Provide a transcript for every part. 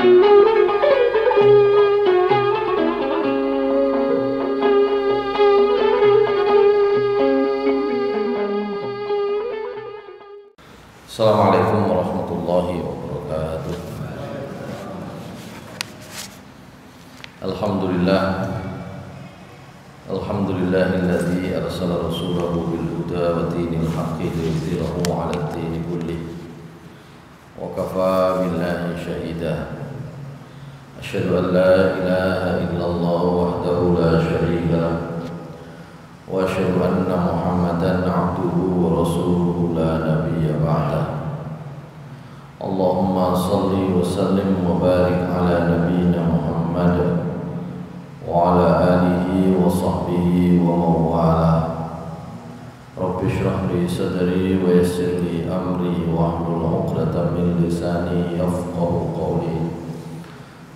Assalamualaikum warahmatullahi wabarakatuh. Alhamdulillahilladzi arsala rasulahu bil huda wa dinil haqqi liyudhhirahu 'alad dini kullih wa kafaa billahi shahida. Asyhadu an la ilaha illallah wahdahu la syarika lah wa asyhadu anna Muhammadan 'abduhu wa rasuluhu la nabiyya ba'dah. Allahumma salli wa sallim wa barik ala nabiyyina Muhammad wa ala alihi wa sahbihi wa mawala. Rabbi shrah li sadri wa yassir li amri wa hlul 'uqdatam min lisani yafqahu qawli.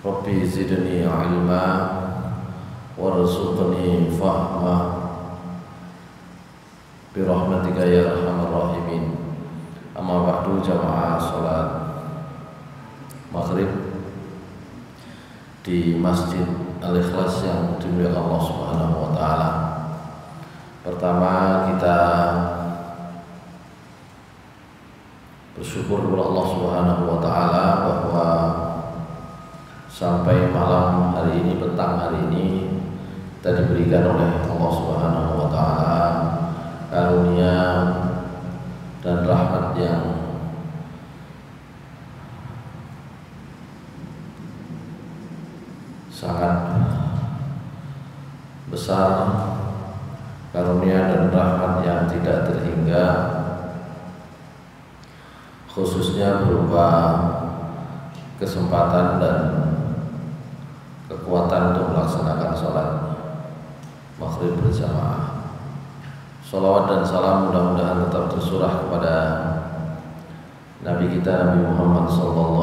Rabbi zidni ilma warzuqni fahma birahmatika ya arhamar rahimin. Amma ba'du, jamaah salat maghrib di Masjid Al-Ikhlas yang dimuliakan Allah Subhanahu wa taala. Pertama, kita bersyukur kepada Allah Subhanahu wa taala bahwa sampai malam hari ini, petang hari ini, kita diberikan oleh Allah Subhanahu wa taala karunia dan rahmat yang sangat besar, karunia dan rahmat yang tidak terhingga, khususnya berupa kesempatan dan kekuatan untuk melaksanakan sholat maghrib berjamaah. Salawat dan salam mudah-mudahan tetap tersurah kepada Nabi kita Nabi Muhammad SAW,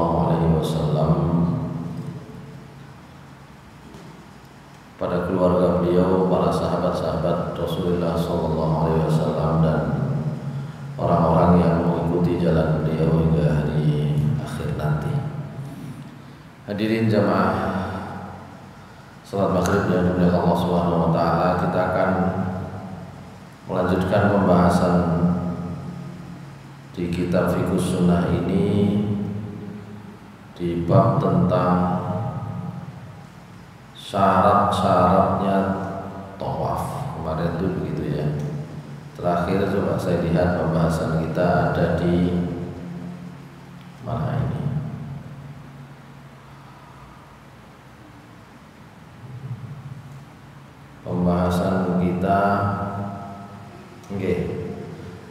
pada keluarga beliau, para sahabat-sahabat Rasulullah SAW, dan orang-orang yang mengikuti jalan beliau hingga hari akhir nanti. Hadirin jamaah salat maghrib yang dimuliakan Allah Subhanahu wa taala, kita akan melanjutkan pembahasan di kitab Fiqhus Sunnah ini di bab tentang syarat-syaratnya tawaf. Kemarin itu begitu ya. Terakhir coba saya lihat pembahasan kita ada di mana ini. Pembahasan kita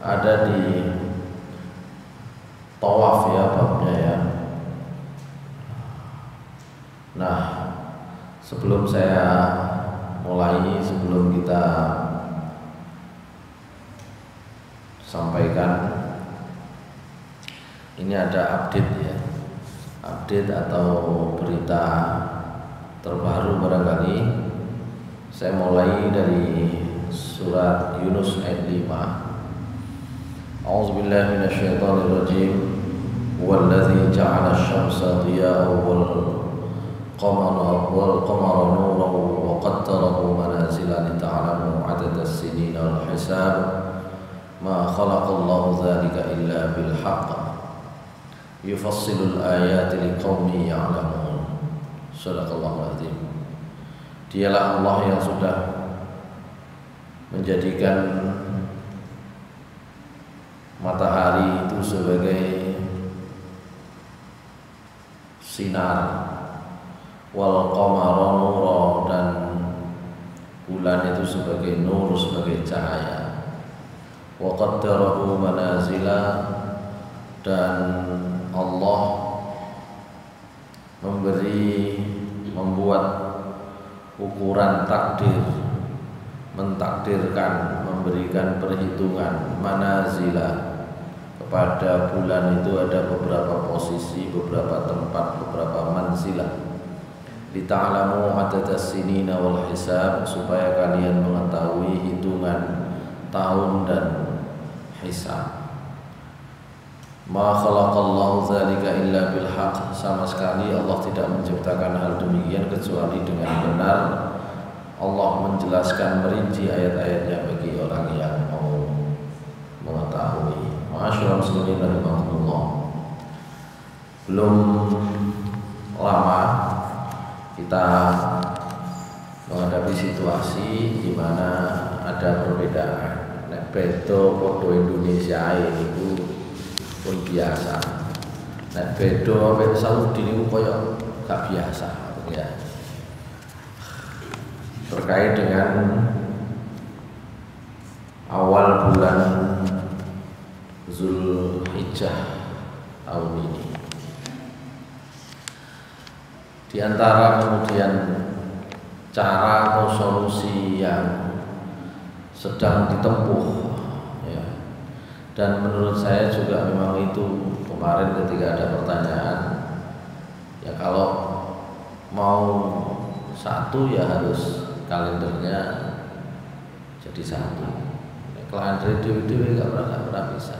ada di tawaf ya, babnya ya. Nah, sebelum saya mulai, sebelum kita sampaikan, ini ada update ya, update atau berita terbaru barangkali. Saya mulai dari surat Yunus ayat 5. A'udzubillahi minasyaitonirrajim. Huwallazi ja'ala asy-syamsa diya'an wal qamara nuran wa qaddarahu manazila lita'lamu 'adada as-sinina wal hisab. Ma khalaqallahu dzalika illa bil haqq. Yufassilul ayati liqaumin ya'lamun. Shadaqallahul azim. Dialah Allah yang sudah menjadikan matahari itu sebagai sinar, wal qamara nura, dan bulan itu sebagai nur, sebagai cahaya. Wa qaddarahu manazila, dan Allah membuat ukuran takdir, mentakdirkan, memberikan perhitungan manazila. Kepada bulan itu ada beberapa posisi, beberapa tempat, beberapa manzilah. Lita'lamu 'adadas sinina wal hisab, supaya kalian mengetahui hitungan tahun dan hisab. Ma khalaqallahu dzalika illa bil haqq, sama sekali Allah tidak menciptakan hal demikian kecuali dengan benar. Allah menjelaskan merinci ayat-ayatnya bagi orang yang mau mengetahui. Ma'asyiral muslimin rahimakumullah. Belum lama kita menghadapi situasi di mana ada perbedaan. Nek beda padha Indonesia ini pun biasa. Nek beda wek Saudi niku koyo gak biasa ya. Terkait dengan awal bulan Zulhijjah tahun ini. Di antara kemudian cara atau solusi yang sedang ditempuh ya. Dan menurut saya juga memang itu kemarin ketika ada pertanyaan ya, kalau mau satu ya harus kalendernya jadi satu. Kalender dewe-dewe gak pernah bisa.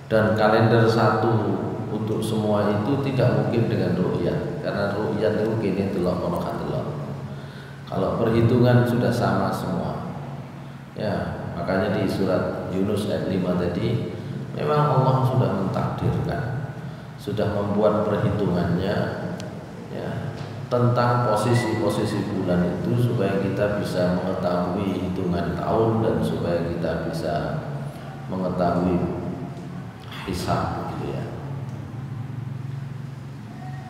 Dan kalender satu untuk semua itu tidak mungkin dengan ru'yat, karena ru'yat itu gini delok ono kan delok. Kalau perhitungan sudah sama semua. Ya, makanya di surat Yunus ayat 5 tadi memang Allah sudah mentakdirkan, sudah membuat perhitungannya ya, tentang posisi-posisi bulan itu supaya kita bisa mengetahui hitungan tahun dan supaya kita bisa mengetahui hisab gitu ya.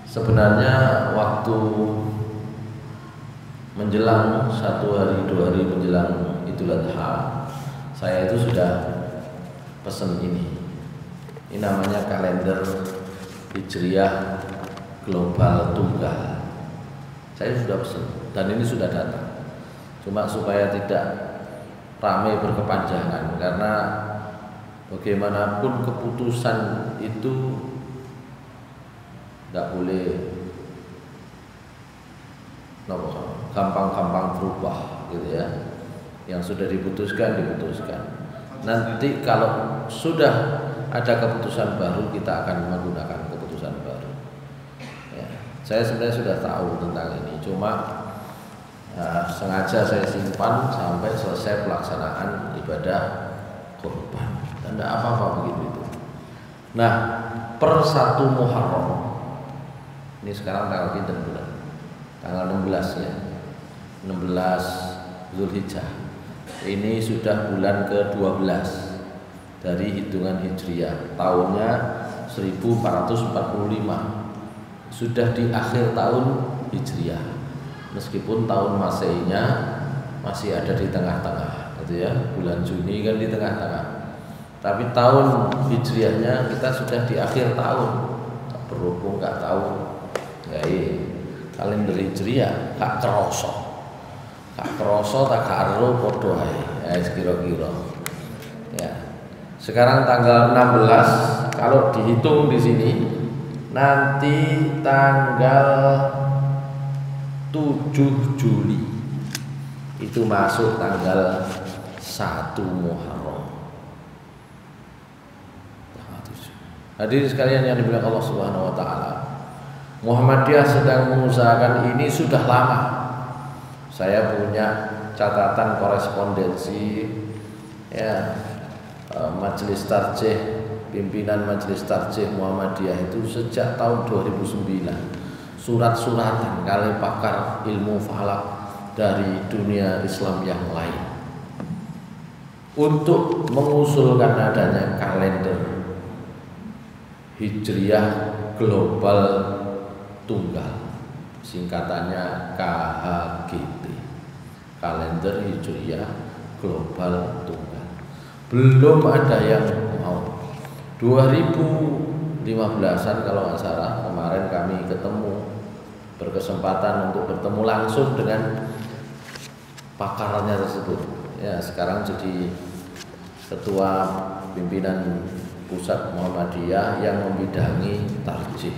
Sebenarnya waktu menjelang 1 hari 2 hari menjelang Idul Adha, saya itu sudah pesen ini. Ini namanya kalender Hijriah Global Tunggal. Saya sudah pesen dan ini sudah datang. Cuma supaya tidak ramai berkepanjangan, karena bagaimanapun keputusan itu tidak boleh gampang-gampang berubah gitu ya. Yang sudah diputuskan. Nanti kalau sudah ada keputusan baru, kita akan menggunakan keputusan baru ya. Saya sebenarnya sudah tahu tentang ini, cuma sengaja saya simpan sampai selesai pelaksanaan ibadah kurban. Dan tidak apa-apa begitu itu. Nah, per 1 Muharram, ini sekarang tanggal pinten bulan? Tanggal 16 ya, 16 Zulhijjah. Ini sudah bulan ke-12 dari hitungan Hijriah. Tahunnya 1445. Sudah di akhir tahun Hijriah. Meskipun tahun Masehinya masih ada di tengah-tengah gitu ya. Bulan Juni kan di tengah-tengah. Tapi tahun Hijriahnya kita sudah di akhir tahun. Berhubung gak tahu ya, kalender Hijriah gak kerosok. Tak kroso tak karo podo ae. Ya kira-kira. Ya. Sekarang tanggal 16, kalau dihitung di sini nanti tanggal 7 Juli itu masuk tanggal 1 Muharram. Hadirin sekalian yang dimuliakan Allah Subhanahu wa taala. Muhammadiyah sedang mengusahakan ini sudah lama. Saya punya catatan korespondensi ya, Majelis Tarjih, pimpinan Majelis Tarjih Muhammadiyah itu sejak tahun 2009. Surat-suratan kali pakar ilmu falak dari dunia Islam yang lain untuk mengusulkan adanya kalender Hijriah Global Tunggal, singkatannya KHGT, kalender Hijriah Global Tunggal. Belum ada yang mau. 2015-an kalau nggak salah, kemarin kami berkesempatan untuk bertemu langsung dengan pakarnya tersebut. Ya, sekarang jadi ketua pimpinan pusat Muhammadiyah yang membidangi tarjih,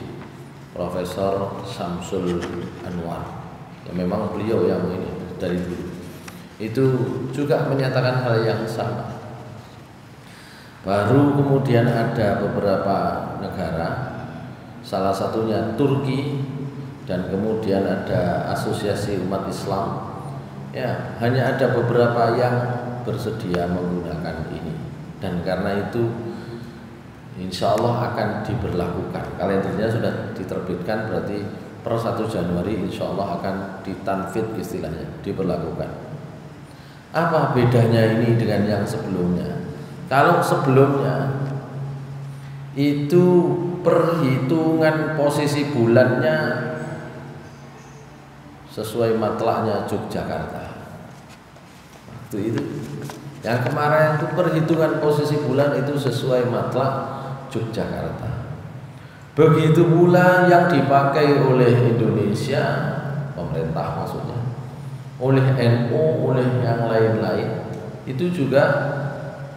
Profesor Samsul Anwar. Ya, memang beliau yang ini dari dulu itu juga menyatakan hal yang sama. Baru kemudian ada beberapa negara, salah satunya Turki, dan kemudian ada Asosiasi Umat Islam. Ya, hanya ada beberapa yang bersedia menggunakan ini, dan karena itu insya Allah akan diberlakukan. Kalendernya sudah diterbitkan, berarti per 1 Januari insya Allah akan ditanfid, istilahnya diberlakukan. Apa bedanya ini dengan yang sebelumnya? Kalau sebelumnya itu perhitungan posisi bulannya sesuai matlahnya Yogyakarta. Waktu itu yang kemarin itu perhitungan posisi bulan itu sesuai matlah Yogyakarta. Begitu pula yang dipakai oleh Indonesia, pemerintah maksudnya, oleh NU, oleh yang lain-lain, itu juga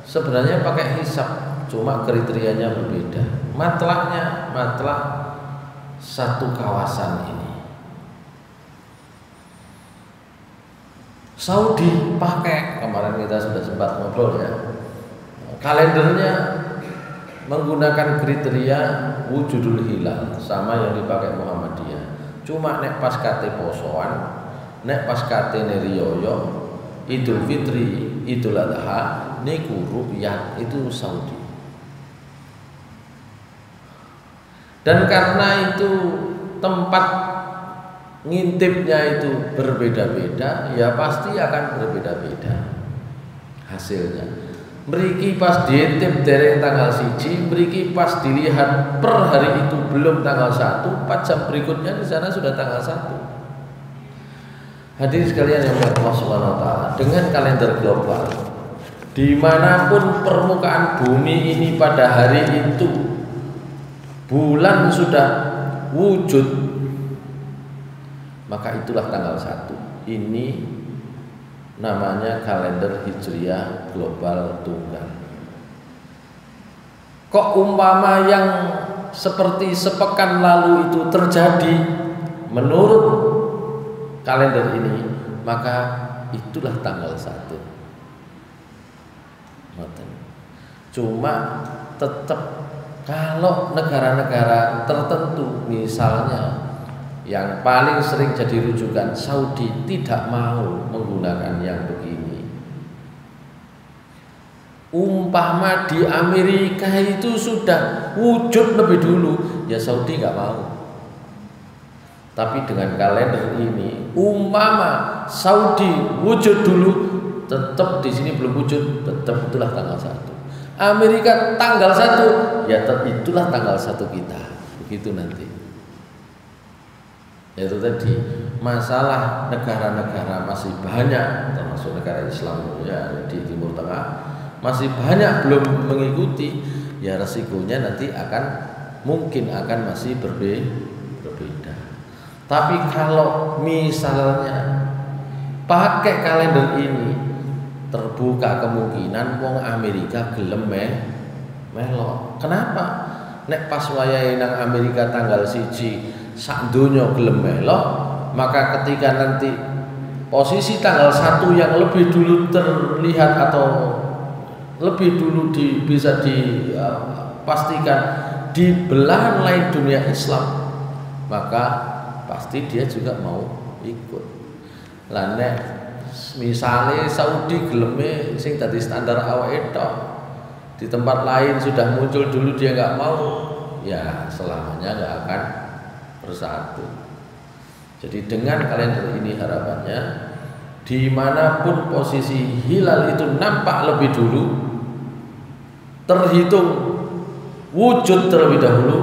sebenarnya pakai hisab, cuma kriterianya berbeda. Matlahnya matlah satu kawasan ini. Saudi pakai, kemarin kita sudah sempat ngobrol ya, kalendernya menggunakan kriteria wujudul hilal sama yang dipakai Muhammadiyah. Cuma nek pas kate posoan, nek pas kate neriyoyo, Idul Fitri, Idul Adha, niku ru'yat itu Saudi. Dan karena itu tempat ngintipnya itu berbeda-beda, ya pasti akan berbeda-beda hasilnya. Mriki pas diintip dereng tanggal 1, mriki pas dilihat per hari itu belum tanggal 1, 4 jam berikutnya di sana sudah tanggal 1. Hadirin sekalian yang Allah Subhanahu wa taala, dengan kalender global dimanapun permukaan bumi ini pada hari itu bulan sudah wujud, maka itulah tanggal 1. Ini namanya kalender Hijriah global tunggal. Kok umpama yang seperti sepekan lalu itu terjadi menurut kalender ini, maka itulah tanggal 1. Cuma tetap kalau negara-negara tertentu, misalnya yang paling sering jadi rujukan Saudi, tidak mau menggunakan yang begini. Umpama di Amerika itu sudah wujud lebih dulu, ya Saudi nggak mau. Tapi dengan kalender ini, umpama Saudi wujud dulu, tetap di sini belum wujud, tetap itulah tanggal 1. Amerika tanggal 1, ya itulah tanggal 1 kita. Begitu nanti. Itu tadi masalah negara-negara masih banyak, termasuk negara Islam ya di Timur Tengah masih banyak belum mengikuti, ya resikonya nanti mungkin akan masih berbeda. Tapi kalau misalnya pakai kalender ini, terbuka kemungkinan wong Amerika gelem melok. Kenapa? Nek pas wayahe nang Amerika tanggal 1 sak donya gelem melok, maka ketika nanti posisi tanggal 1 yang lebih dulu terlihat atau lebih dulu bisa dipastikan di belahan lain dunia Islam, maka pasti dia juga mau ikut. Lah nek misale Saudi geleme sing dadi standar awake tok, di tempat lain sudah muncul dulu dia nggak mau, ya selamanya nggak akan bersatu. Jadi dengan kalender ini harapannya dimanapun posisi hilal itu nampak lebih dulu, terhitung wujud terlebih dahulu,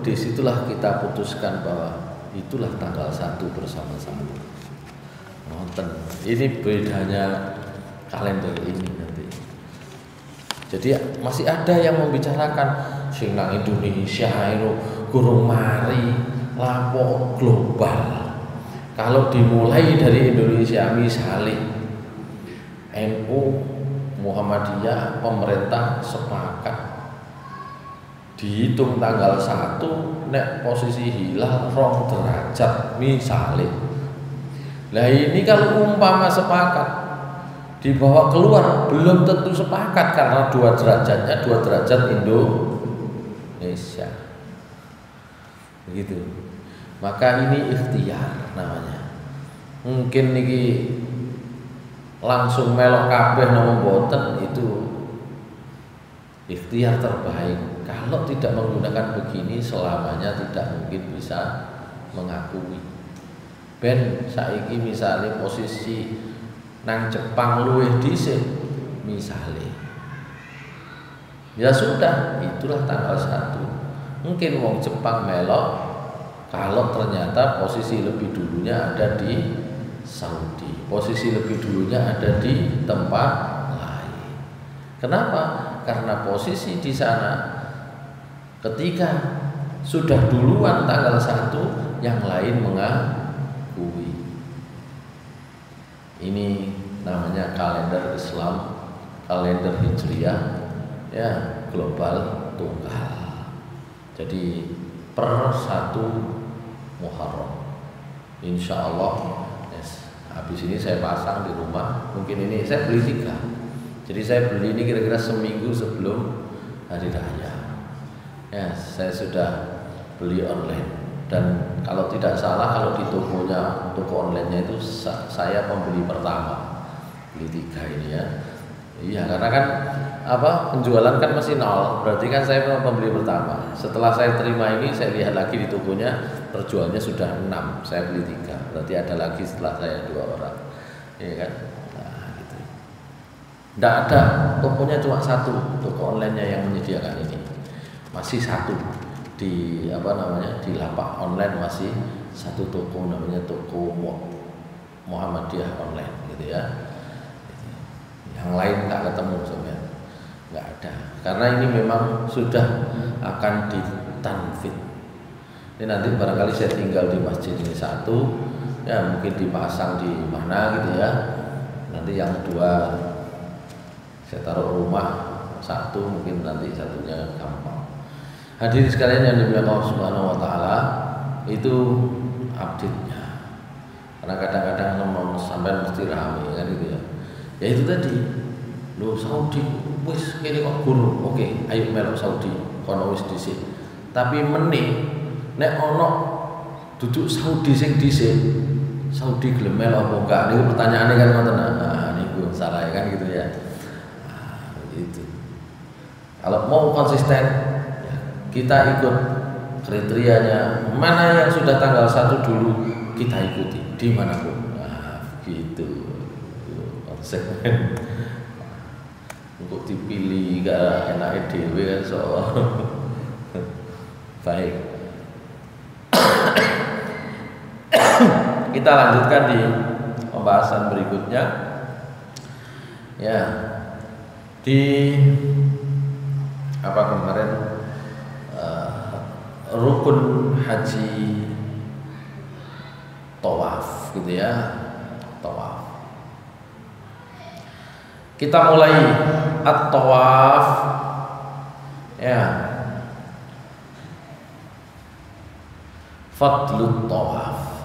disitulah kita putuskan bahwa itulah tanggal 1 bersama-sama. Nonton, ini bedanya kalender ini nanti. Jadi masih ada yang membicarakan sing nang Indonesia itu kurang mari lapo global. Kalau dimulai dari Indonesia, misalnya NU, Muhammadiyah, pemerintah sepakat dihitung tanggal 1 nek posisi hilal 2 derajat misalnya. Nah ini kalau umpama sepakat, dibawa keluar belum tentu sepakat karena dua derajatnya dua derajat Indonesia. Begitu. Maka ini ikhtiar namanya. Mungkin niki langsung melok kabeh nama boten, itu ikhtiar terbaik. Kalau tidak menggunakan begini selamanya tidak mungkin bisa mengakui. Ben saiki misalnya posisi nang Jepang luwih dhisik misalnya, ya sudah, itulah tanggal 1. Mungkin wong Jepang melok kalau ternyata posisi lebih dulunya ada di Saudi, posisi lebih dulunya ada di tempat lain. Kenapa? Karena posisi di sana ketika sudah duluan tanggal 1, yang lain mengakui. Ini namanya kalender Islam, kalender Hijriah, ya, global tunggal. Jadi per 1 Muharram, insya Allah. Habis ini saya pasang di rumah. Mungkin ini saya beli 3. Jadi saya beli ini kira-kira seminggu sebelum hari raya. Ya, saya sudah beli online. Dan kalau tidak salah, kalau di tokonya, toko online-nya itu saya pembeli pertama. Beli 3 ini ya. Iya, karena kan penjualan kan masih 0, berarti kan saya pembeli pertama. Setelah saya terima ini, saya lihat lagi di tokonya terjualnya sudah 6, saya beli 3, berarti ada lagi setelah saya 2 orang, iya kan? Nah, gitu. Tidak ada, tokonya cuma 1, toko online-nya yang menyediakan ini, masih 1 di di lapak online, masih 1 toko, namanya toko Muhammadiyah online, gitu ya. Yang lain nggak ketemu sebenarnya, nggak ada, karena ini memang sudah akan ditanfid. Ini nanti barangkali saya tinggal di masjid ini 1, ya mungkin dipasang di mana gitu ya. Nanti yang 2 saya taruh rumah, 1 mungkin nanti 1-nya gampang. Hadirin sekalian yang dimuliakan Allah Subhanahu wa taala, itu update-nya. Karena kadang-kadang sampai mesti ramai kan gitu ya. Ya itu tadi, lo Saudi wis kene kok guru, oke, ayo melok Saudi, kono wis dhisik. Tapi meneh nek ono duduk Saudi sing dhisik, Saudi gelem melok apa enggak? Niku pertanyaane kan ngoten. Nah, niku salah kan gitu ya. Nah, gitu. Kalau mau konsisten, ya, kita ikut kriterianya, mana yang sudah tanggal 1 dulu kita ikuti dimanapun. Nah, gitu. Segmen untuk dipilih gak enak dhewe kan soal. Baik. Kita lanjutkan di pembahasan berikutnya. Ya. Di kemarin rukun haji tawaf gitu ya. Tawaf. Kita mulai at-tawaf, ya. Fadlut tawaf,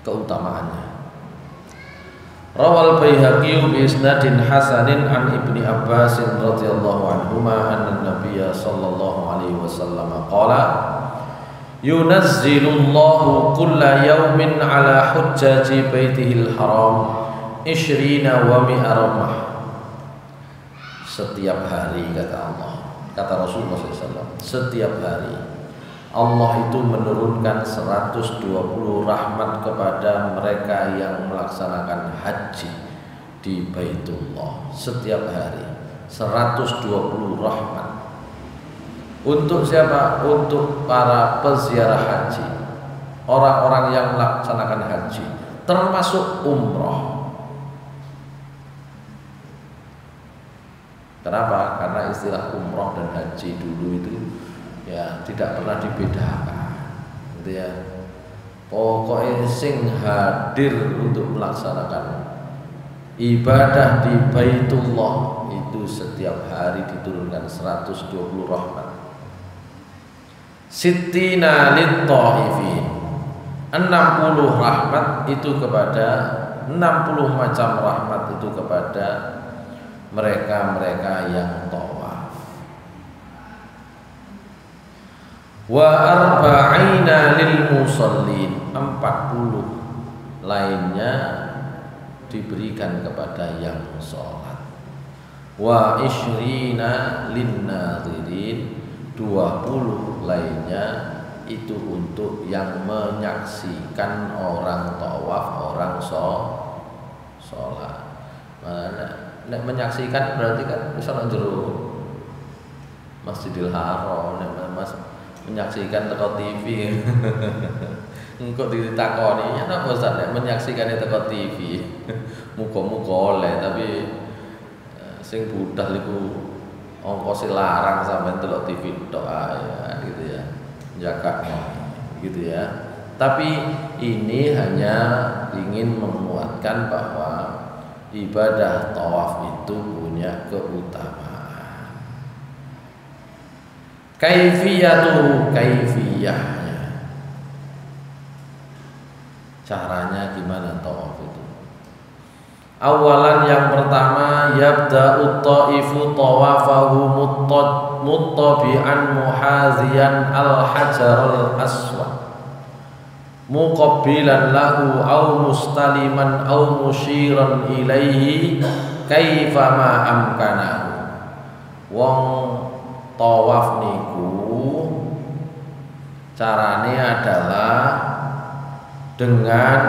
keutamaannya. Rawal Baihaqi bi isnadin hasanin an Ibni Abbas radhiyallahu anhuma anna Nabiyya sallallahu alaihi wasallam qala yunazzilullahu kulla yawmin ala hujjaji baitihil haram Ishrina wa mi'aramah. Setiap hari kata Allah, kata Rasulullah SAW, setiap hari Allah itu menurunkan 120 rahmat kepada mereka yang melaksanakan haji di Baitullah. Setiap hari 120 rahmat. Untuk siapa? Untuk para peziarah haji, orang-orang yang melaksanakan haji, termasuk umroh. Kenapa? Karena istilah umroh dan haji dulu itu ya tidak pernah dibedakan, gitu ya. Pokoknya sing hadir untuk melaksanakan ibadah di Baitullah itu setiap hari diturunkan 120 rahmat. Sittina lit-ta'ifin, 60 rahmat itu kepada 60 macam rahmat itu kepada mereka-mereka yang tawaf. Wa arba'ina lil musallin, 40 lainnya diberikan kepada yang sholat. Wa ishrina lin nadhirin, 20 lainnya itu untuk yang menyaksikan orang tawaf, orang sholat. Nek menyaksikan berarti kan bisa nang jero Masjidil Haram, nek Mas menyaksikan teko TV. Engko ditakoni, ya napa Ustaz nek menyaksikan teko TV. Muga-muga oleh, tapi sing budal iku ongkose larang sampean delok TV tok ae gitu ya. Jaga gitu ya. Tapi ini hanya ingin menguatkan bahwa ibadah tawaf itu punya keutamaan. Kaifiyahnya. Caranya gimana tawaf itu? Awalan yang pertama, yabda'u ta'ifu tawafahu muttabi'an muhaziyan al-hajarul aswad muqabbilan lahu au mustaliman au musyiran ilaihi kaifama amkanahu. Wong tawaf niku carane adalah dengan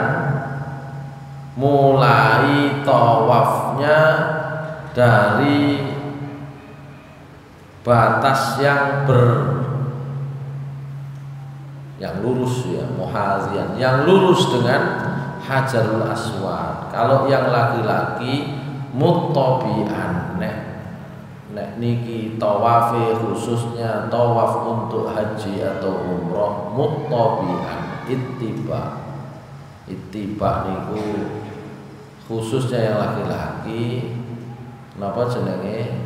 mulai tawafnya dari batas yang lurus ya, muhazian, yang lurus dengan Hajarul Aswad. Kalau yang laki-laki muttabi'an, nek niki tawafe khususnya tawaf untuk haji atau umroh muttabi'an, ittiba niku khususnya yang laki-laki. Napa jenenge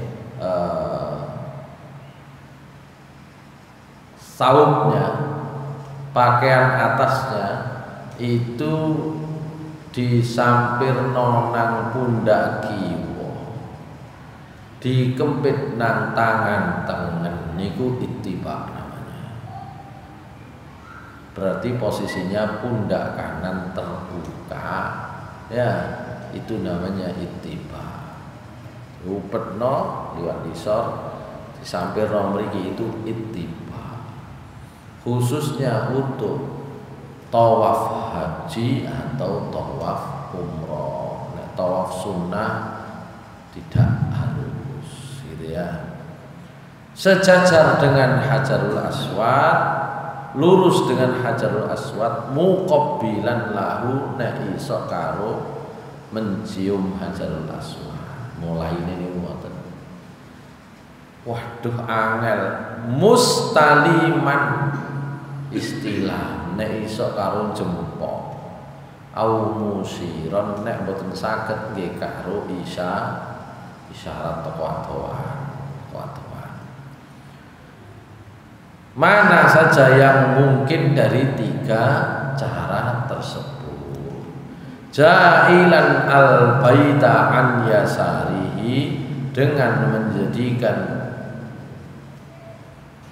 saubnya, pakaian atasnya itu disampir nang pundak kiwa, dikempit nang tangan tengen, niku ittiba namanya. Berarti posisinya pundak kanan terbuka, ya itu namanya ittiba. Upetno liwat disor disampir nang mriki itu ittiba. Khususnya untuk tawaf haji atau tawaf umroh. Nek tawaf sunnah tidak harus, gitu ya. Sejajar dengan Hajarul Aswad, lurus dengan Hajarul Aswad, muqabbilan lahu, nek iso karo mencium Hajarul Aswad. Mulai ini ngoten. Waduh angel, mustaliman istilah nek iso karo jempol, au musiron nek mboten saged nggih karo isyarat tokoh-tokohan. Mana saja yang mungkin dari 3 cara tersebut. Ja'ilan al-baita an yasarihi, dengan menjadikan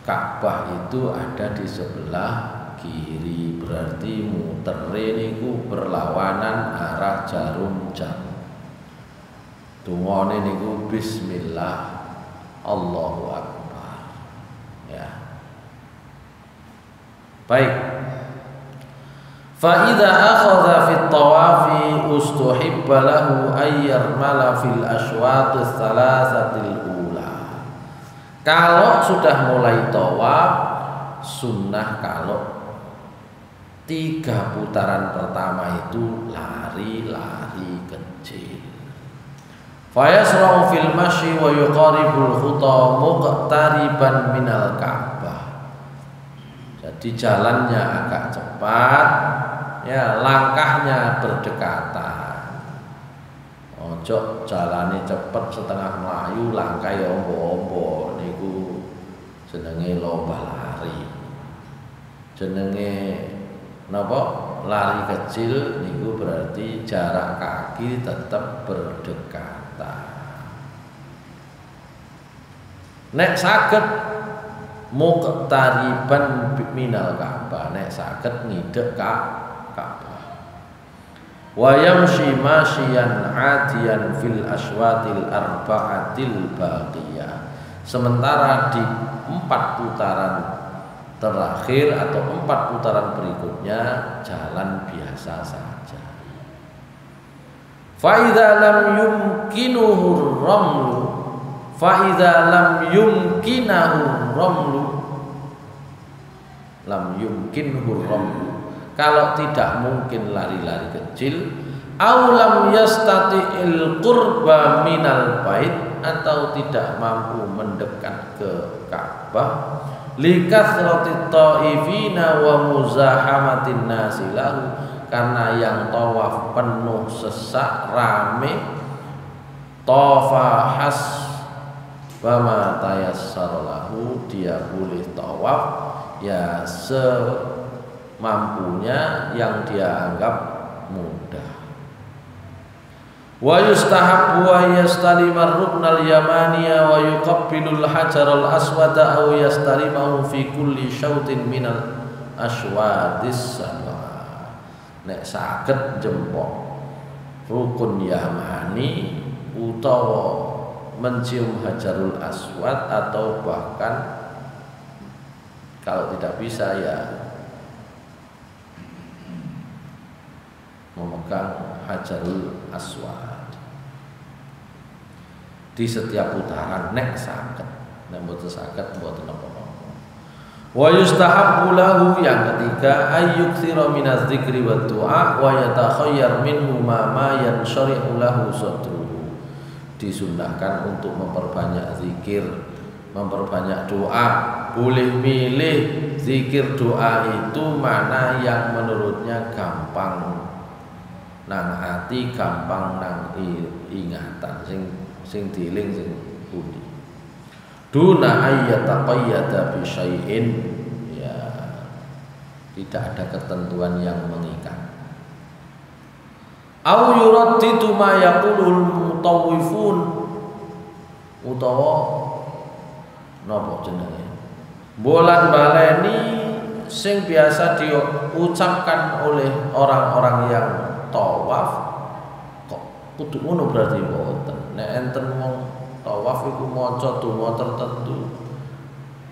Ka'bah itu ada di sebelah kiri, berarti mutere niku berlawanan arah jarum jam. Dungane niku bismillah Allahu akbar. Ya. Baik. Fa idza akhadha fi tawafi ustuhibba lahu ayyarmala fil ashwat thalathatil ula. Kalau sudah mulai tawaf, sunnah kalau 3 putaran pertama itu lari-lari kecil. Fayasra'u fil masyi wa yuqaribul khuta muqtariban minal Ka'bah. Jadi jalannya agak cepat, ya langkahnya berdekatan. Ojo jalane cepet setengah melayu, langkah ya ombo-ombo, niku jenenge lomba lari. Jenenge napa lari kecil niku berarti jarak kaki tetap berdekatan. Nek saged muqtariban minal Ka'bah, nek saged ngidek Ka'bah. Wa yamshi masyian adiyan fil aswatil arba'atil baqiyah. Sementara di 4 putaran terakhir atau 4 putaran berikutnya jalan biasa saja. Fa idza lam yumkinuhu ramlu, fa idza lam yumkinahu ramlu, lam yumkinhu ramlu, kalau tidak mungkin lari-lari kecil, au lam yastati'il qurba minal bait, atau tidak mampu mendekat ke Ka'bah, likathrati ta'ifina wa muzahamatin nasi lahu, karena yang tawaf penuh sesak rame, tawafa hasbama tayassar lahu, dia boleh tawaf ya semampunya yang dia anggap mudah. Wa yustahabbu wa yastalimar ruknal yamaniya wa yuqabbilul hajaral aswada aw yastalimahu fi kulli syautin minal aswadis sab'a. Nek saged jempol rukun yamani utawa mencium hajarul aswad, atau bahkan kalau tidak bisa ya memegang hajarul aswad di setiap putaran nek saged. Nek mboten saged mboten napa-napa. Wa yustahabbu lahu, yang ketiga, ayyuktsira minaz dzikri wad du'a wa yatakhayyar minhu ma yanshari'u lahu sadruhu. Disunnahkan untuk memperbanyak zikir, memperbanyak doa. Boleh milih zikir doa itu mana yang menurutnya gampang nang ati, gampang nang ingatan, sing dieling sing pundi. Duna ayyataqayyada bi syai'in, ya tidak ada ketentuan yang mengikat. Au yuraddidu ma yaqulul mutawwifun, utawa napa jenenge, bolan baleni sing biasa diucapkan oleh orang-orang yang tawaf. Kok kudu ngono berarti mboten. Nek enten wong tawaf iku maca donga tertentu,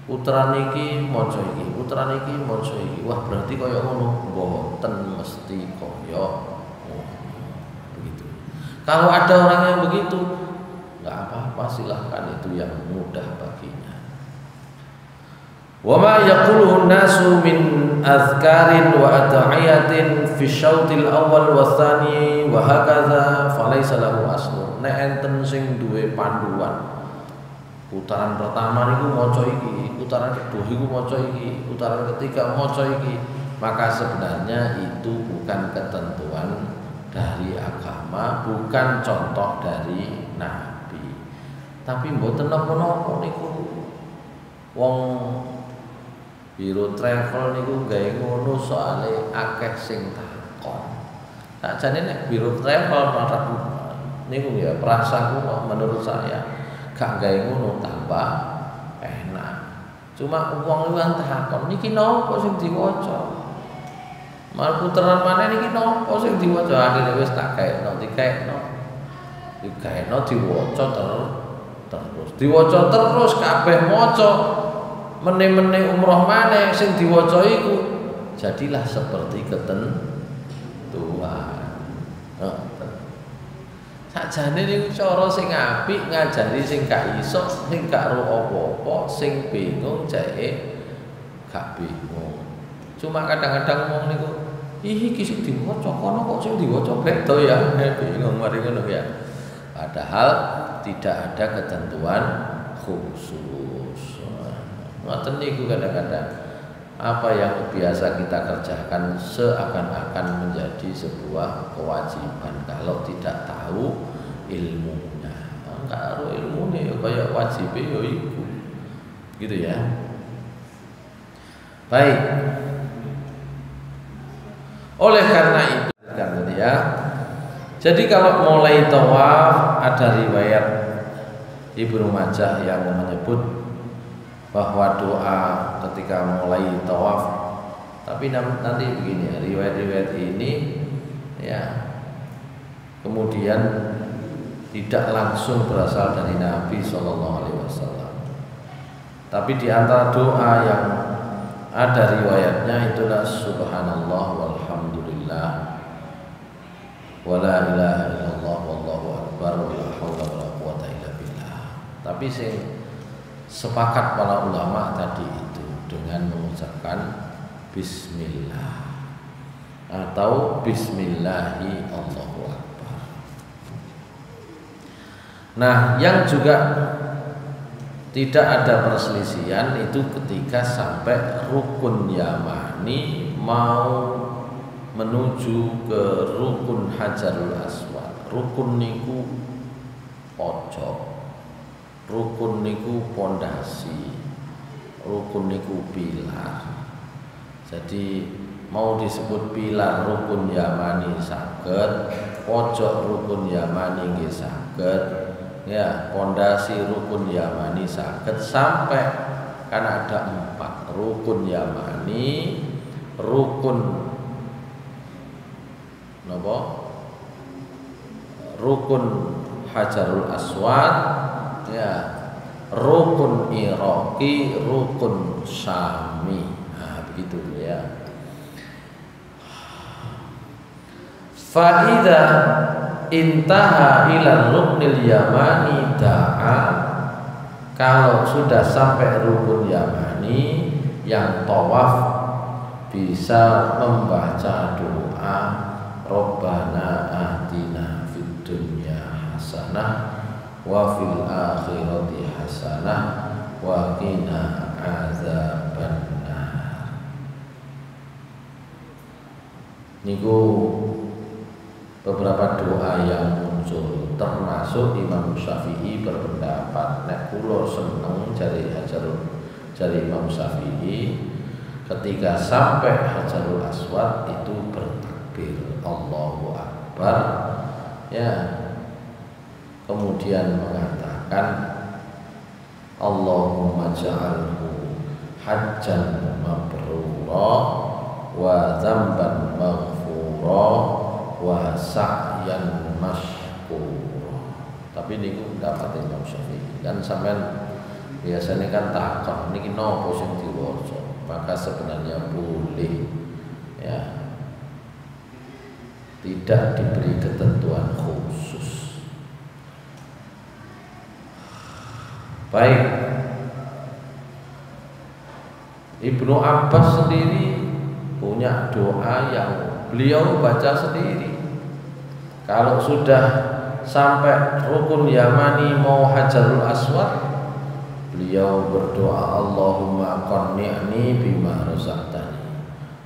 putaran iki maca iki, putaran iki maca iki, wah berarti kaya ngono. Mboten mesti kaya begitu. Kalau ada orang yang begitu, enggak apa-apa, silahkan, itu yang mudah baginya. Wa ma yaquluhu an-nasu min azkarin wa ad'iyatin fi syautil awal wa tsani wa hakadha falaysa lahu aslun. Nek enten sing duwe panduan, putaran pertama niku maca iki, putaran kedua iku maca iki, putaran ketiga maca iki, maka sebenarnya itu bukan ketentuan dari agama, bukan contoh dari Nabi. Tapi mboten napa-napa niku wong biro travel niku gawe ngono soalé akeh sing takon. Sakjane nek biro travel marah niku ya perasaanku menurut saya gak gawe ngono tambah enak. Cuma wong luwih takon niki napa sing diwaca? Mal puteran maneh niki napa sing diwaca? Akhire wis tak gaekno, dikaekno. Dikaekno diwaca terus. Diwaca terus kabeh maca. Mene-mene umroh maneh sing diwaca iku jadilah seperti ketentuan. Sakjane niku cara sing apik ngajari sing gak iso, sing gak ro apa-apa, sing bingung jake gak bingung. Cuma kadang-kadang wong niku iki sing diwaca kono kok sing diwaca beda ya, bingung mari ngono ya. Padahal tidak ada ketentuan khusus. Ngoten niku kadang-kadang apa yang biasa kita kerjakan seakan-akan menjadi sebuah kewajiban kalau tidak tahu ilmunya. Karo ilmune ya kaya wajib ya iku. Gitu ya. Baik. Oleh karena itu kan ya. Jadi kalau mulai tawaf ada riwayat Ibnu Majah yang menyebut bahwa doa ketika mulai tawaf. Tapi nanti begini, riwayat-riwayat ini ya kemudian tidak langsung berasal dari Nabi Shallallahu Alaihi Wasallam. Tapi di antara doa yang ada riwayatnya itulah Subhanallah walhamdulillah wala ilaha illallah wallahu akbar wala haula wala quwata illa billah. Tapi sepakat para ulama tadi itu dengan mengucapkan bismillah atau bismillahi Allahu akbar. Nah, yang juga tidak ada perselisihan itu ketika sampai rukun Yamani mau menuju ke rukun Hajarul Aswad. Rukun niku pojok, rukun niku pondasi, rukun niku pilar. Jadi mau disebut pilar rukun Yamani saged, pojok rukun Yamani nggih saged, ya pondasi rukun Yamani saged, sampai kan ada 4 rukun Yamani, rukun rukun Hajarul Aswad, ya rukun Iraqi, rukun Syami. Nah, begitu ya. Fa idza intaha ila ruknil Yamani da'a, kalau sudah sampai rukun Yamani yang tawaf bisa membaca doa Rabbana atina fid dunya hasanah wa fil akhirati hasanah wa qina adzabannar. Niku beberapa doa yang muncul, termasuk Imam Syafi'i berpendapat nek kula seneng jari Imam Syafi'i ketika sampai Hajarul Aswad itu bertakbir Allahu Akbar, ya kemudian mengatakan Allahumma ja'alhu hajjan mabrura wa dzamban maghfura wa sa'yan mashkura. Tapi niku dapat Imam Syafi'i kan sampean biasanya kan takon niki napa sing diwaca, maka sebenarnya boleh ya, tidak diberi ketentuan khusus. Baik, Ibnu Abbas sendiri punya doa yang beliau baca sendiri. Kalau sudah sampai rukun Yamani mau Hajarul Aswad, beliau berdoa Allahumma qanni'ni bima razaqtani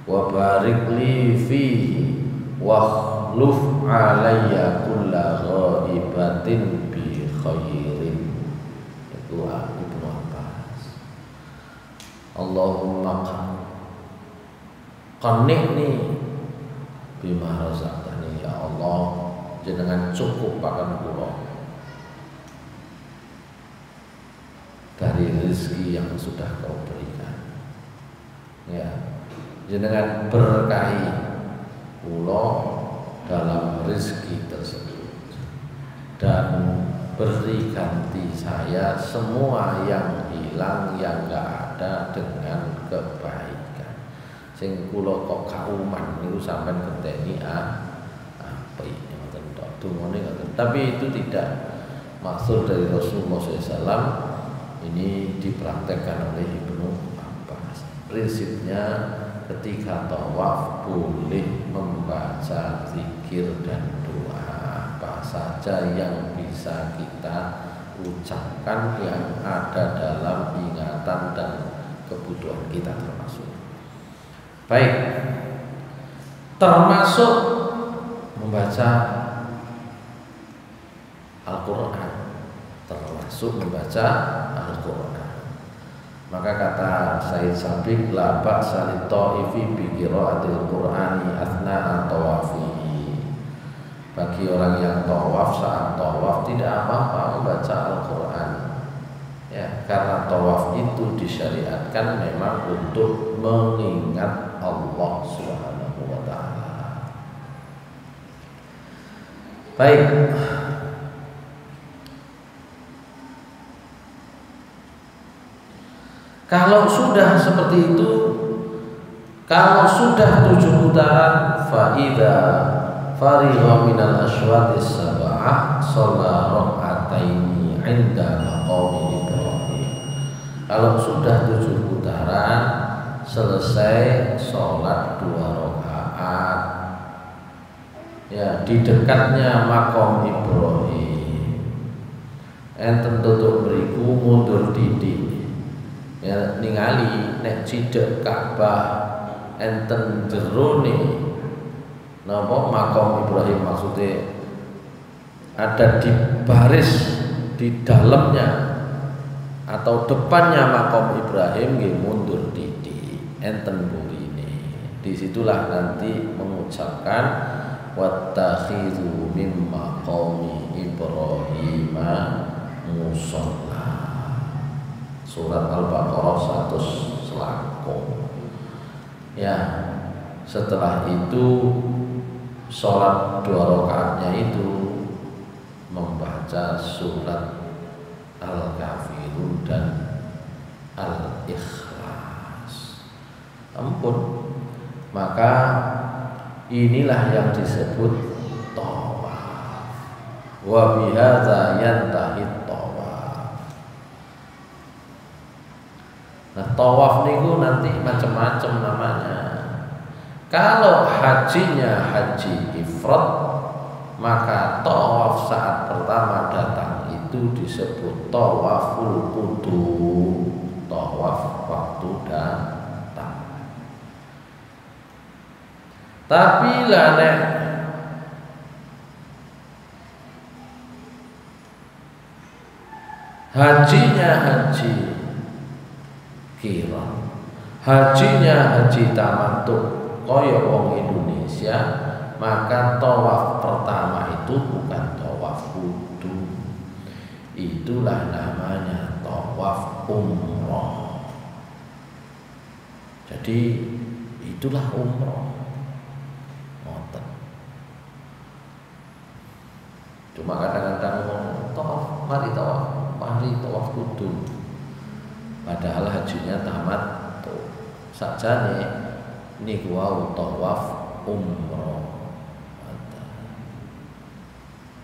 wa barik li fihi wa khluf alayya kulla ghaibatin bi khairin. Itu Ibnu Abbas. Allahumma qanni'ni bima razaqtani, ya Allah jenengan cukup akan kula dari rezeki yang sudah kau berikan, ya jenengan berkahi kula dalam rezeki tersebut dan beri ganti saya semua yang hilang yang enggak ada dengan kebaikan. Sing kula kok kauman niku sampean genteni apa ini ngoten tok dungane ngoten. Tapi itu tidak maksud dari Rasulullah SAW. Ini dipraktekkan oleh Ibnu Abbas. Prinsipnya ketika tawaf boleh membaca zikir dan doa apa saja yang bisa kita ucapkan yang ada dalam ingatan dan kebutuhan kita termasuk. Baik, termasuk membaca Al-Quran, termasuk membaca Al-Quran. Maka kata Said Sabiq, la ba'sa lit-ta'ifi bi qiraatil Qur'ani athna'a tawafihi. Bagi orang yang tawaf, saat tawaf tidak apa-apa membaca Al-Qur'an. Ya, karena tawaf itu disyariatkan memang untuk mengingat Allah Subhanahu wa taala. Baik. Kalau sudah seperti itu, kalau sudah 7 putaran, fa'idha farigha minal asywatis sab'ah shalla rak'ataini 'inda maqami Ibrahim. Kalau sudah 7 putaran, selesai sholat 2 rakaat. Ya, di dekatnya maqam Ibrahim. Enten tutuk mriku mundur didik. Ya, ningali nek cidek Ka'bah enten jerone napa makam Ibrahim, maksudnya ada di baris di dalamnya atau depannya makam Ibrahim nggih mundur didik enten burine. Disitulah nanti mengucapkan wattakhidhu mim maqami Ibrahim musalla. Surat Al-Baqarah 100 selangkung. Ya, setelah itu sholat 2 rakaatnya itu membaca surat Al-Kafirun dan Al-Ikhlas. Ampun. Maka inilah yang disebut tawaf. Wa bihadza yantahi tawaf. Nah, tawaf niku nanti macam-macam namanya. Kalau hajinya haji ifrad, maka tawaf saat pertama datang itu disebut tawaful qudum, tawaf waktu datang. Tapi lah nek hajinya haji kira, hajinya haji tamattu kaya wong Indonesia, maka tawaf pertama itu bukan tawaf qudum. Itulah namanya tawaf umroh. Jadi itulah umroh. Ngoten. Cuma kadang-kadang ngomong tawaf, mari tawaf qudum. Padahal hajinya tamat tuh. Sakjane niku wau tawaf umroh.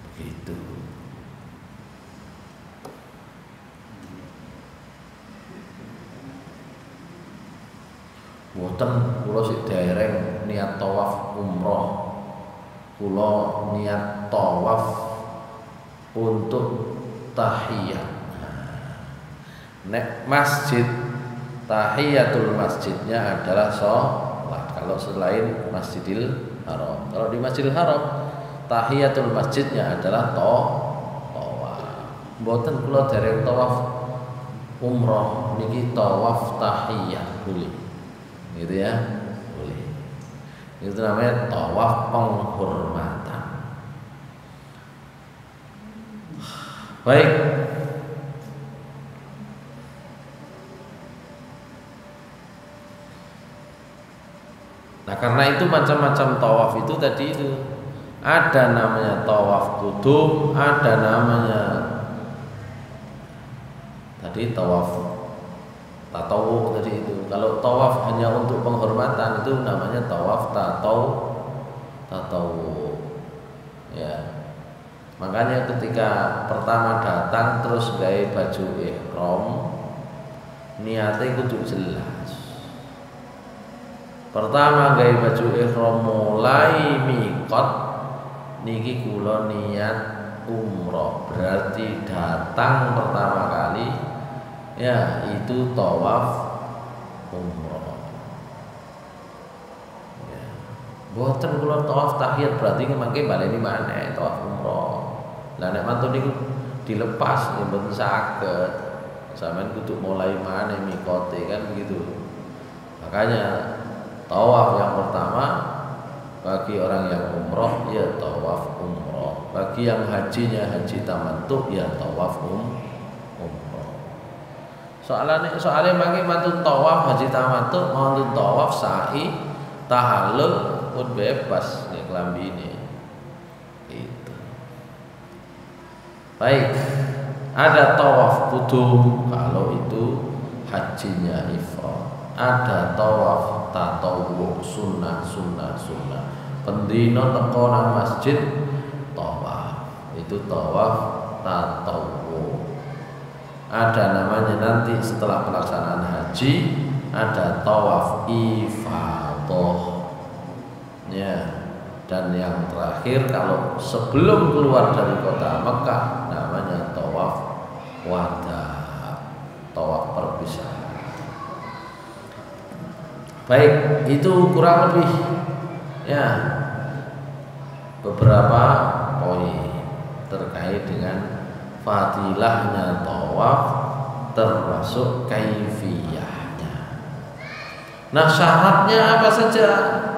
Begitu. Mboten kula sik dereng niat tawaf umroh. Kula niat tawaf untuk tahiyat. Nek masjid, tahiyatul masjidnya adalah sholat. Kalau selain Masjidil Haram, kalau di Masjidil Haram, tahiyatul masjidnya adalah tawaf. Mboten kula dereng tawaf umroh, niki tawaf tahiyat boleh, gitu ya, boleh. Itu namanya tawaf penghormatan. Baik. Nah, karena itu macam-macam tawaf itu tadi itu ada namanya tawaf qudum, ada namanya tadi tawaf tatawwu tadi itu. Kalau tawaf hanya untuk penghormatan itu namanya tawaf tatawwu. Ya. Makanya ketika pertama datang terus gawe baju ihram, niatnya kudu jelas. Pertama gawe baju ihram mulai miqat niki kula niat umroh, berarti datang pertama kali ya itu tawaf umroh. Ya. Boten kula tawaf tahiyat berarti mangke baleni maneh tawaf umroh. Lah nek mantun niku dilepas ya mboten saged. sampean kudu mulai mana mikote kan begitu. Makanya tawaf yang pertama bagi orang yang umroh ya tawaf umroh, bagi yang hajinya haji tamattu ya tawaf umroh. Soalnya mangke mantun tawaf haji tamattu mantun tawaf sa'i tahallul pun bebas nih kelambi ini. Itu. Baik. Ada tawaf kudum kalau itu hajinya ifrad. Ada tawaf tatawwu sunnah. Pendino teko nang masjid tawaf. Itu tawaf tatawwu. Ada namanya nanti setelah pelaksanaan haji ada tawaf ifadah. Ya. Dan yang terakhir kalau sebelum keluar dari kota Mekah namanya tawaf wada, tawaf perpisahan. Baik, itu kurang lebih ya beberapa poin terkait dengan fadilahnya tawaf termasuk kaifiyahnya. Nah, syaratnya apa saja?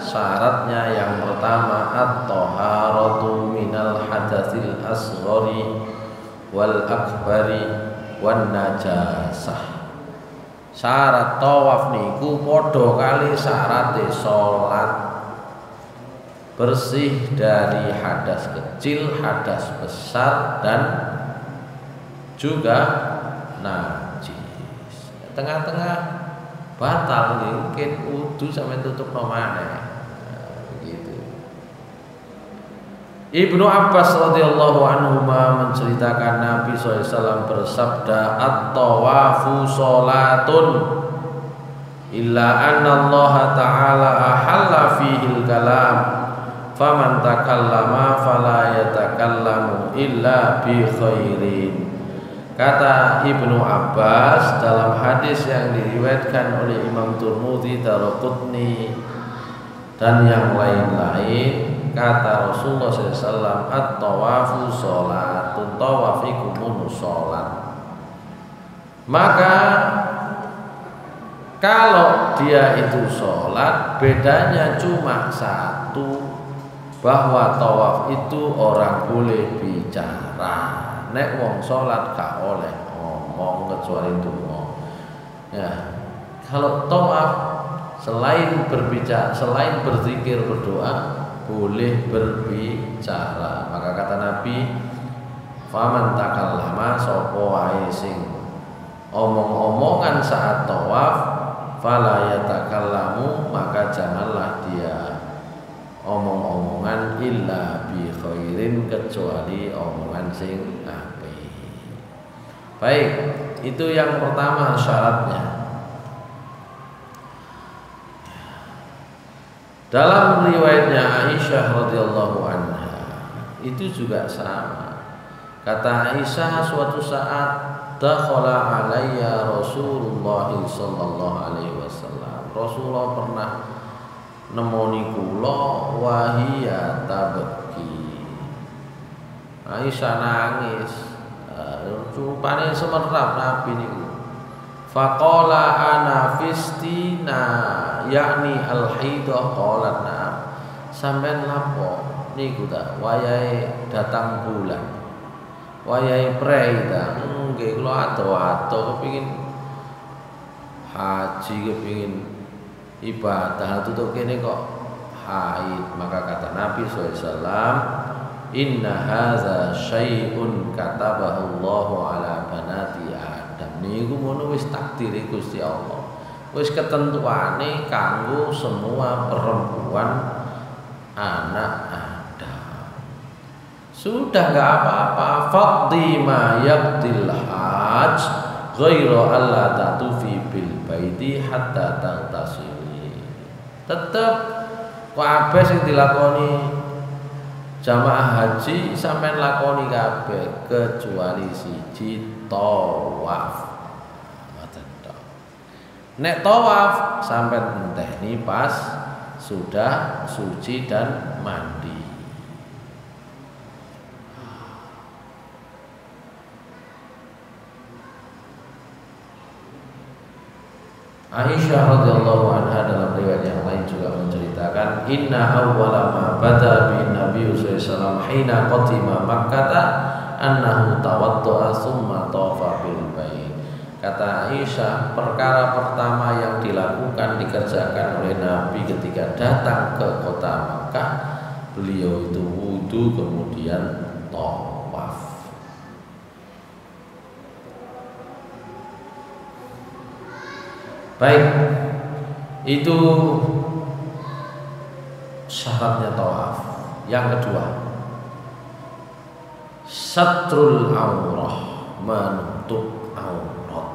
Syaratnya yang pertama at-taharatu minal hadatsil asghari wal akbari wan najasah. Syarat tawaf niku padha kali syarate salat, bersih dari hadas kecil, hadas besar dan juga najis. Tengah-tengah batal mungkin wudu sampai tutup nomane. Ibnu Abbas radhiyallahu anhuma menceritakan Nabi SAW bersabda at-tawafu sholatun illa anna Allah ta'ala ahalla fihil kalam faman takallama fala yatakallamu illa bi khairin. Kata Ibnu Abbas dalam hadis yang diriwayatkan oleh Imam Tirmidzi, Daraqutni dan yang lain-lain, kata Rasulullah SAW, at-tawafu sholatun, tawaf iku munu sholat. Maka kalau dia itu sholat, bedanya cuma satu, bahwa tawaf itu orang boleh bicara. Nek wong sholat gak oleh ngomong kecuali donga. Ya, kalau tawaf selain berbicara, selain berzikir berdoa, boleh berbicara. Maka kata Nabi, faman takallama sapa wae sing omong-omongan saat tawaf fala yatakallamu, maka janganlah dia omong-omongan illa bi khairin, kecuali omongan sing apik. Baik, itu yang pertama syaratnya. Dalam riwayatnya Aisyah radhiyallahu anha itu juga sama. Kata Aisyah, suatu saat dakhala alayya Rasulullah sallallahu alaihi wasallam. Rasulullah pernah nemoni kula wa hiya tabki. Aisyah nangis. Rupane semerap Nabi niku. Faqala ana fistina, yakni al-haidah. Qalat na'am. Sampeyan lapo niku ta wayahe datang bulan, wayahe prei ta. Nggih kula ado-ado kepengin haji, kepengin ibadah tutuk kene kok haid. Maka kata Nabi SAW, inna hadza syai'un katabahu Allahu ala banati Adam. Niku ngono wis takdire Gusti Allah, wis ketentuane kanggo semua perempuan anak Adam. Sudah enggak apa-apa, faqdi ma yaqdil hajj ghaira alla tatufi bil baiti hatta taghtasili. Tetep kabeh sing dilakoni jamaah haji sampean lakoni kabeh kecuali siji, tawaf. Nek tawaf sampean enteni pas sudah suci dan mandi. Aisyah radhiyallahu anha dalam riwayat yang lain juga menceritakan, inna awwala ma bada bin Nabi sallallahu alaihi wasallam hina qatima Makkah annahu tawaddaa tsumma tawafa bil bait. Kata Aisyah, perkara pertama yang dilakukan dikerjakan oleh Nabi ketika datang ke kota Makkah, beliau itu wudu kemudian tawaf. Baik, itu syaratnya tawaf. Yang kedua, satrul aurah, menutup aurat.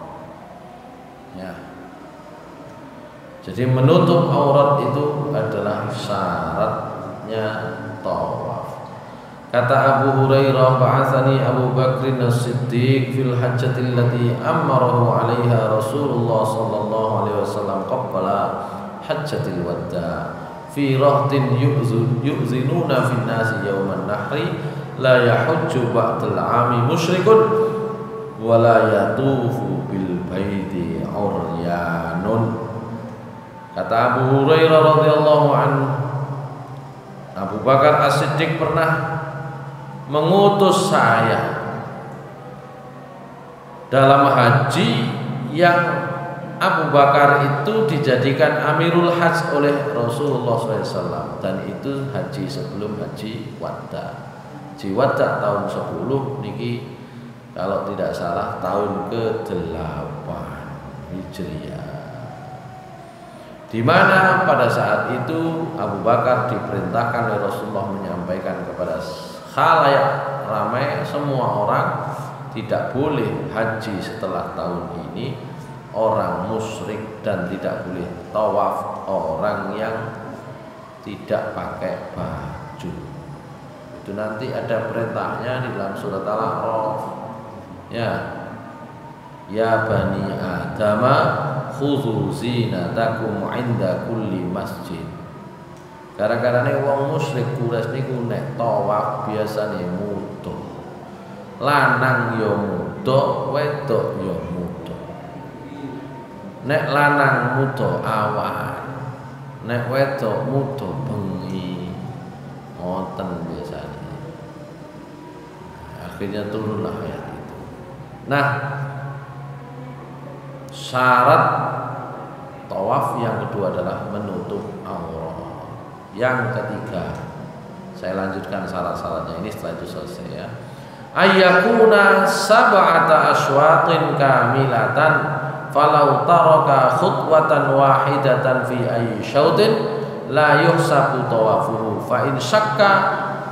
Ya. Jadi menutup aurat itu adalah syaratnya tawaf. Kata Abu Hurairah, ba'atsani Abu Bakr as-Siddiq fil hajjatil lati amarahu 'alaiha Rasulullah sallallahu alaihi wasallam qabla hajjatil wada fi rahtin yu'zinuna fin nasi yauman nahri la yahujju ba'dal 'ami musyrikun wa la yatufu bil baiti uryanun. Kata Abu Hurairah radhiyallahu anhu, Abu Bakar as-Siddiq pernah mengutus saya dalam haji yang Abu Bakar itu dijadikan Amirul Hajj oleh Rasulullah SAW, dan itu haji sebelum haji wada. Haji wada tahun 10 niki kalau tidak salah tahun ke-8 Hijriah, di mana pada saat itu Abu Bakar diperintahkan oleh Rasulullah menyampaikan kepada khalayak ramai semua orang, tidak boleh haji setelah tahun ini orang musyrik, dan tidak boleh tawaf orang yang tidak pakai baju. Itu nanti ada perintahnya di dalam surat Al-A'raf. Ya bani Adama khudhu zinatakum 'inda kulli masjid. Gara-gara wong musyrik Quraisy niku nek tawaf biasane muda. Lanang ya muda, wedok ya muda. Nek lanang muda awan, nek wedok muda bengi. Ngoten biasanya. Akhirnya turunlah ayat itu. Nah, syarat tawaf yang kedua adalah menutup aurat. Yang ketiga, saya lanjutkan syarat-syaratnya ini setelah itu selesai ya. Ayyakuna sab'ata aswatin kamilatan falau taraka khutwatan wahidatan fi ayyi syautin la yuhsabu tawafuhu fa in syakka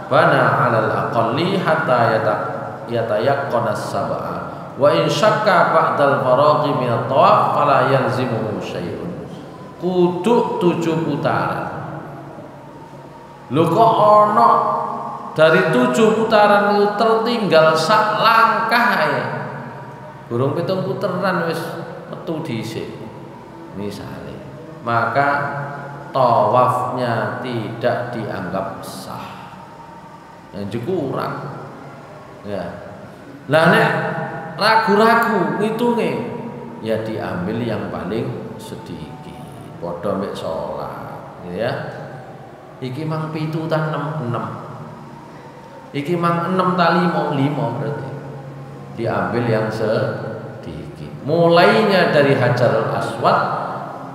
bana 'alal aqalli hatta yatayaqqana sab'a wa in syakka ba'dal faraghi min at-tawaf fala yalzimuhu syai'un. Kudu 7 putaran. Lho kok ono dari 7 putaran itu tertinggal sak langkah ya. Burung 7 putaran wis metu dhisik. Misalnya, maka tawafnya tidak dianggap sah. Yang kurang. Ya. Lah nek ragu-ragu ngitunge ya diambil yang paling sedikit. Padha mek salat, ya. Iki mang 7 tan 6. Iki mang 6 ta 5 berarti. Diambil yang sedikit. Mulainya dari Hajarul Aswad,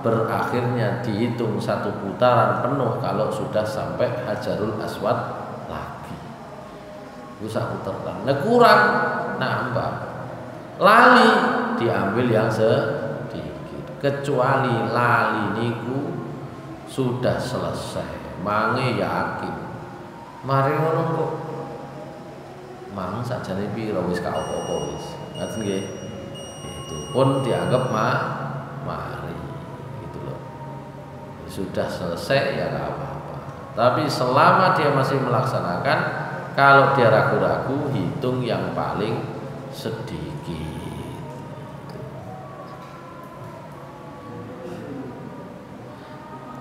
berakhirnya dihitung 1 putaran penuh kalau sudah sampai Hajarul Aswad lagi. Usah putaran. Nah kurang nambah. Lali diambil yang sedikit. Kecuali lali niku sudah selesai. Mange yakin mari ngono kok mang sakjane pira wis ka apa-apa wis ngaten nggih, itu pun dianggap mari gitu loh, sudah selesai ya enggak apa-apa. Tapi selama dia masih melaksanakan, kalau dia ragu-ragu hitung yang paling sedikit.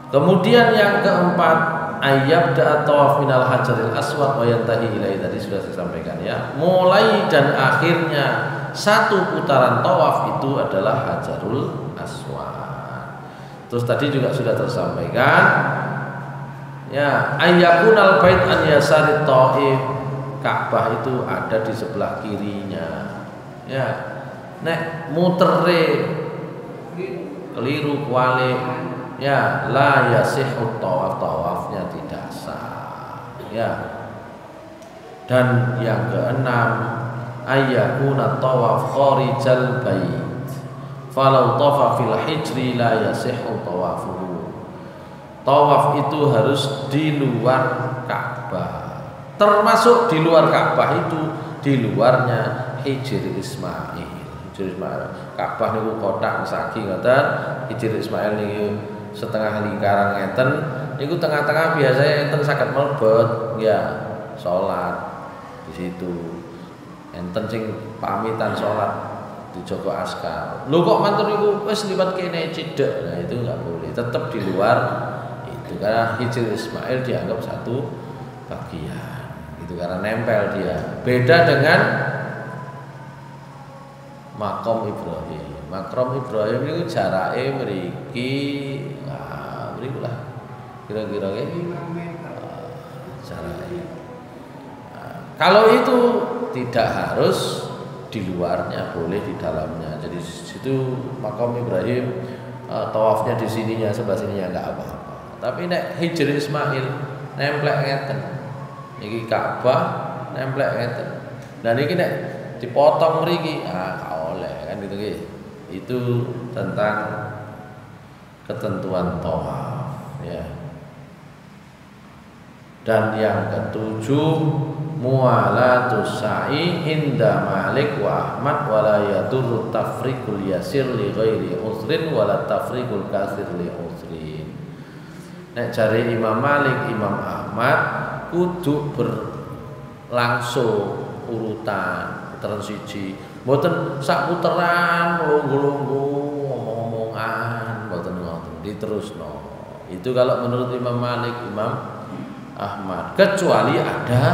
Kemudian yang keempat, ayyabda tawaf minal hajaril aswad wa yantahi ilaihi, tadi sudah saya sampaikan ya. Mulai dan akhirnya 1 putaran tawaf itu adalah Hajarul Aswad. Terus tadi juga sudah tersampaikan ya, ayyakunal bait an yasari taif, Ka'bah itu ada di sebelah kirinya. Ya, nek mutere keliru kuali ya la yasihut tawaf, tawafnya tidak sah. Ya. Dan yang keenam ayyakuna tawaf kharijal bait. Falau tafa fil hijri la yasihhu tawafuhu. Tawaf itu harus di luar Ka'bah. Termasuk di luar Ka'bah itu di luarnya Hijr Ismail. Hijr Ismail. Ka'bah niku kotak mesagi ngoten, Hijr Ismail niku setengah lingkaran ngeten, niku tengah-tengah biasanya enten saged mlebet ya salat di situ. Enten sing pamitan salat di Joko Askar. Lho kok mantur niku wis liwat kene cedek. Nah, itu enggak boleh. Tetap di luar itu karena Hijr Ismail dianggap satu bagian. Itu karena nempel dia. Beda dengan Makom Ibrahim. Makom Ibrahim itu jarake mriki mriku lah. Kira-kira jarake. Kalau itu tidak harus di luarnya, boleh di dalamnya. Jadi situ Makom Ibrahim tawafnya di sininya, sebelah sininya enggak apa-apa. Tapi nek Hijr Ismail nemplek ngeten. Iki Ka'bah nemplek ngeten. Dan iki nek dipotong mriki gak oleh kan gitu nggih. Itu tentang ketentuan tawaf ya. Dan yang ketujuh muwalatus sa'i inda Malik wa Ahmad wala yadurru tafriqul yasir li ghairi usrin wala tafriqul katsir li usrin. Nek jare Imam Malik, Imam Ahmad kudu berlangsung urutan putaran siji. Mboten sak puteran lungguh-lungguh ngomong-ngomongan, mboten ngoten, diterusno. Itu kalau menurut Imam Malik, Imam Ahmad, kecuali ada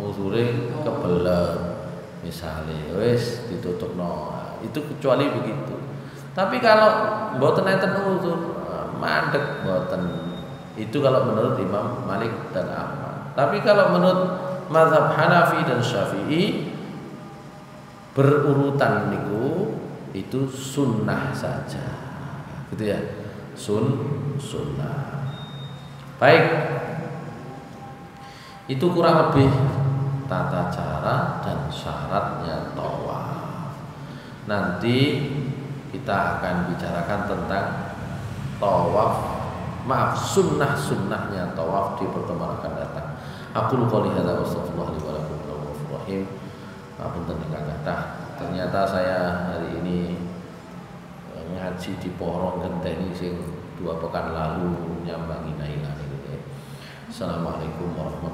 uzure kebelet misalnya wis ditutupno, itu kecuali begitu. Tapi kalau mboten enten uzur mandek mboten, itu kalau menurut Imam Malik dan Ahmad. Tapi kalau menurut mazhab Hanafi dan Syafi'i berurutan niku itu sunnah saja, gitu ya, sunnah. Baik, itu kurang lebih tata cara dan syaratnya tawaf. Nanti kita akan bicarakan tentang sunnah-sunnahnya tawaf di pertemuan akan datang. Aku qouli hadza wa astaghfirullahi wa lakum wa rahim. Punten ingkang kathah. Ternyata saya hari ini ngaji di Porong Genteni sing 2 pekan lalu nyambangi Naila. Assalamualaikum warahmatullahi wabarakatuh.